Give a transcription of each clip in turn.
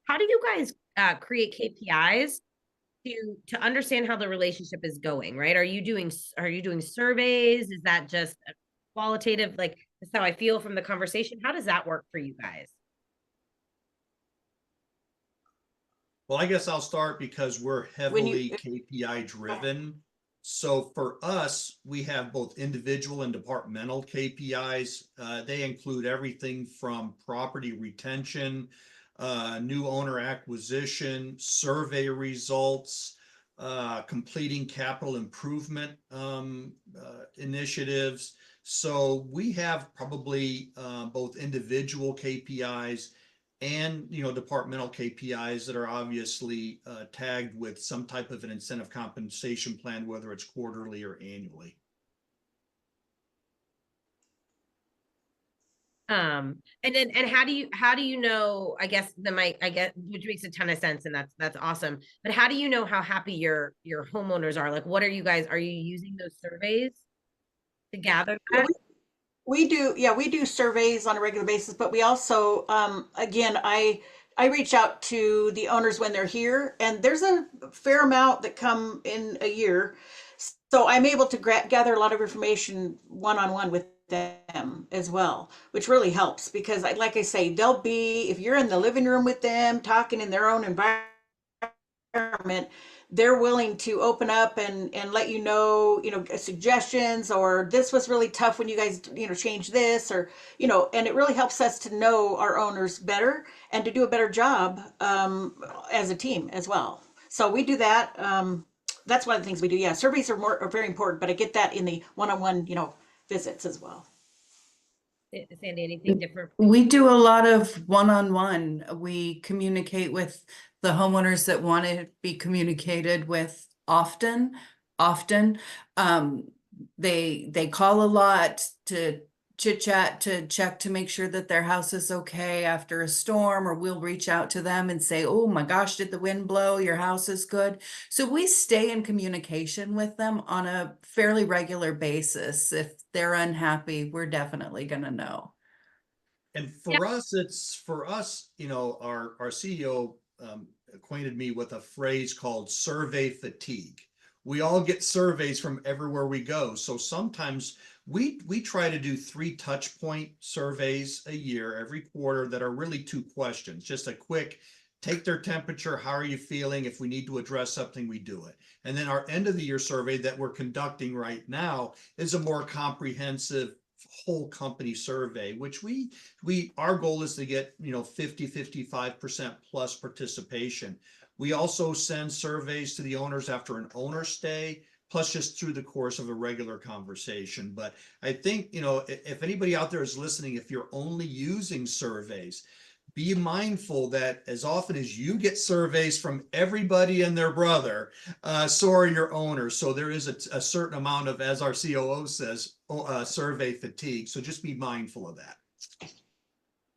How do you guys create KPIs to understand how the relationship is going, right? Are you doing surveys? Is that just a qualitative, like that's how I feel from the conversation? How does that work for you guys? Well, I guess I'll start because we're When you heavily KPI driven. So for us, we have both individual and departmental KPIs. They include everything from property retention, new owner acquisition, survey results, completing capital improvement initiatives. So we have probably both individual KPIs and departmental KPIs that are obviously tagged with some type of an incentive compensation plan, whether it's quarterly or annually. And how do you know, I guess I get, which makes a ton of sense, and that's awesome. But how do you know how happy your homeowners are? Like, what are you using those surveys to gather yeah, that? we do, yeah, we do surveys on a regular basis, but we also, again, I reach out to the owners when they're here, and there's a fair amount that come in a year. So I'm able to gather a lot of information one-on-one with them as well, which really helps because, like I say, they'll be, if you're in the living room with them talking in their own environment, they're willing to open up and let you know, suggestions, or this was really tough when you guys, change this, or, and it really helps us to know our owners better and to do a better job as a team as well. So we do that. That's one of the things we do. Yeah, surveys are very important, but I get that in the one-on-one, visits as well. Sandy, anything different? We do a lot of one-on-one. We communicate with the homeowners that want to be communicated with often. They call a lot to chit chat, to check to make sure that their house is okay after a storm, or we'll reach out to them and say, oh my gosh, did the wind blow? Your house is good. So we stay in communication with them on a fairly regular basis. If they're unhappy, we're definitely going to know. And Yeah. for us, our CEO acquainted me with a phrase called survey fatigue. We all get surveys from everywhere we go. So sometimes we try to do 3 touch point surveys a year, every quarter, that are really 2 questions. Just a quick take their temperature, how are you feeling? If we need to address something, we do it. And then our end of the year survey that we're conducting right now is a more comprehensive whole company survey, which our goal is to get 50-55% plus participation. We also send surveys to the owners after an owner stay, plus just through the course of a regular conversation. But I think, if anybody out there is listening, if you're only using surveys, be mindful that as often as you get surveys from everybody and their brother, so are your owners. So there is a certain amount of, as our COO says, survey fatigue. So just be mindful of that.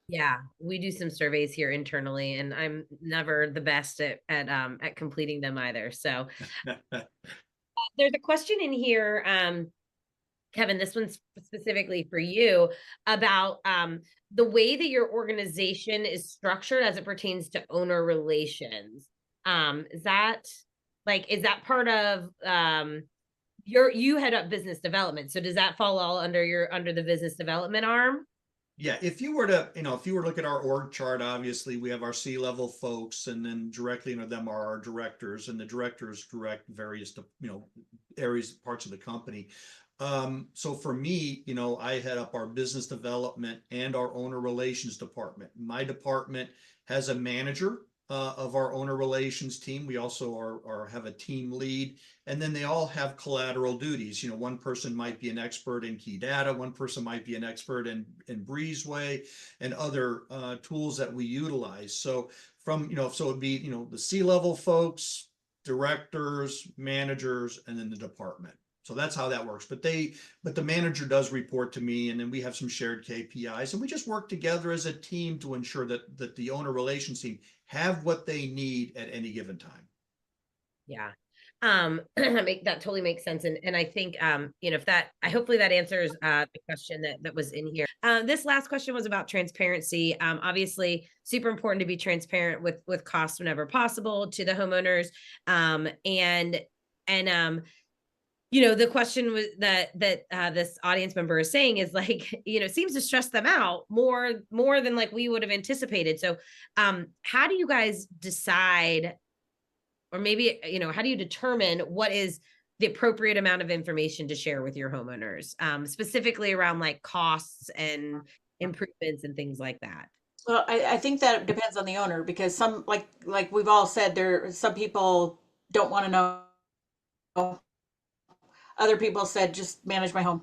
Yeah, we do some surveys here internally, and I'm never the best at completing them either. So there's a question in here, Kevin, this one's specifically for you, about the way that your organization is structured as it pertains to owner relations. Is that part of you head up business development? So does that fall all under the business development arm? Yeah, if you were to look at our org chart, obviously we have our C-level folks, and then directly under them are our directors, and the directors direct various, areas, parts of the company. So for me, I head up our business development and our owner relations department. My department has a manager of our owner relations team. We also have a team lead, and then they all have collateral duties. One person might be an expert in key data, one person might be an expert in Breezeway and other tools that we utilize. So so it'd be the C-level folks, directors, managers, and then the department. So that's how that works. But the manager does report to me, and then we have some shared KPIs, and we just work together as a team to ensure that the owner relations team have what they need at any given time. Yeah. That totally makes sense. And I think, you know, hopefully that answers the question that was in here. This last question was about transparency. Obviously super important to be transparent with costs whenever possible to the homeowners. You know, the question was that this audience member is saying is like, you know, seems to stress them out more than like we would have anticipated. So how do you guys decide, or maybe, you know, how do you determine what is the appropriate amount of information to share with your homeowners, specifically around like costs and improvements and things like that? Well, I think that depends on the owner, because some, like we've all said, some people don't want to know. Other people said, just manage my home.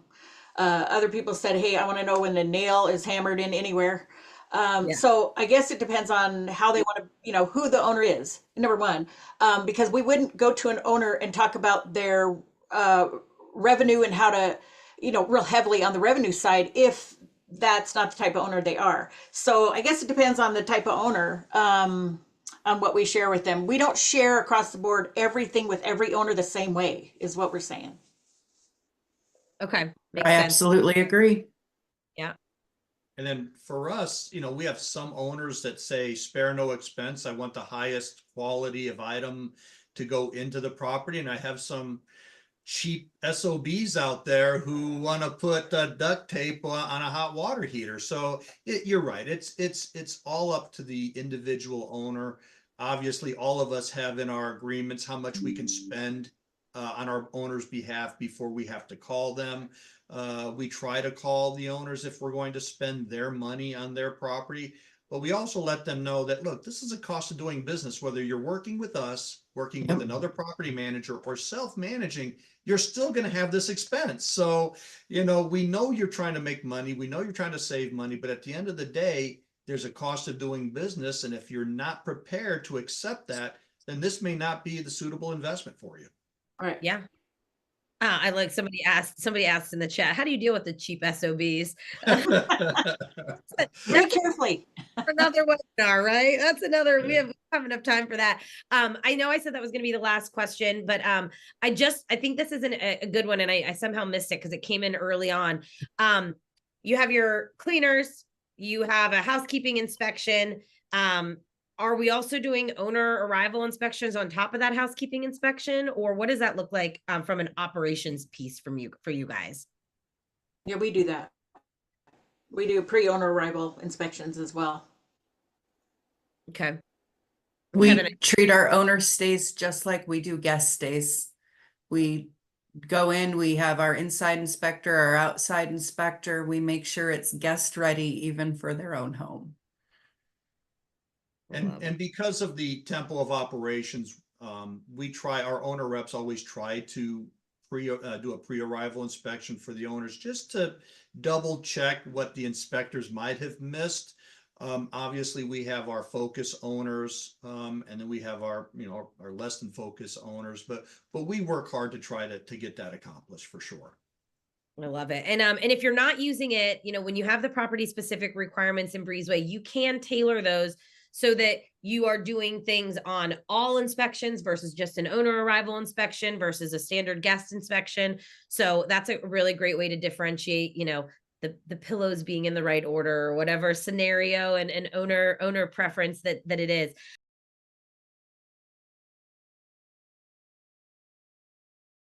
Other people said, hey, I want to know when the nail is hammered in anywhere. Yeah. So I guess it depends on how they want to, you know, who the owner is, number one, because we wouldn't go to an owner and talk about their revenue and how to, you know, real heavily on the revenue side if that's not the type of owner they are. So I guess it depends on the type of owner, on what we share with them. We don't share across the board everything with every owner the same way, is what we're saying. Okay. Makes I sense. absolutely agree. Yeah. And then for us, you know, we have some owners that say spare no expense. I want the highest quality of item to go into the property. And I have some cheap SOBs out there who want to put duct tape on a hot water heater. So you're right. It's all up to the individual owner. Obviously, all of us have in our agreements how much we can spend on our owner's behalf before we have to call them. We try to call the owners if we're going to spend their money on their property, but we also let them know that, look, this is a cost of doing business, whether you're working with us, working with another property manager, or self-managing, you're still going to have this expense. So, you know, we know you're trying to make money. We know you're trying to save money, but at the end of the day, there's a cost of doing business. And if you're not prepared to accept that, then this may not be the suitable investment for you. Right. Yeah. I like somebody asked in the chat, how do you deal with the cheap SOBs? Very carefully. Another webinar, right? That's another, we have enough time for that. I know I said that was going to be the last question, but I think this is a good one, and I somehow missed it because it came in early on. You have your cleaners, you have a housekeeping inspection. Are we also doing owner arrival inspections on top of that housekeeping inspection, or what does that look like from an operations piece for you guys? Yeah, we do that. We do pre-owner arrival inspections as well. Okay. We Kevin, treat our owner stays just like we do guest stays. We go in, we have our inside inspector, our outside inspector. We make sure it's guest ready even for their own home. And because of the tempo of operations, our owner reps always try to do a pre-arrival inspection for the owners, just to double check what the inspectors might have missed. Obviously, we have our focus owners, and then we have our, you know, our less than focus owners, but we work hard to try to get that accomplished for sure. I love it. And if you're not using it, you know, when you have the property specific requirements in Breezeway, you can tailor those so that you are doing things on all inspections versus just an owner arrival inspection versus a standard guest inspection. So that's a really great way to differentiate, you know, the pillows being in the right order or whatever scenario and owner preference that it is.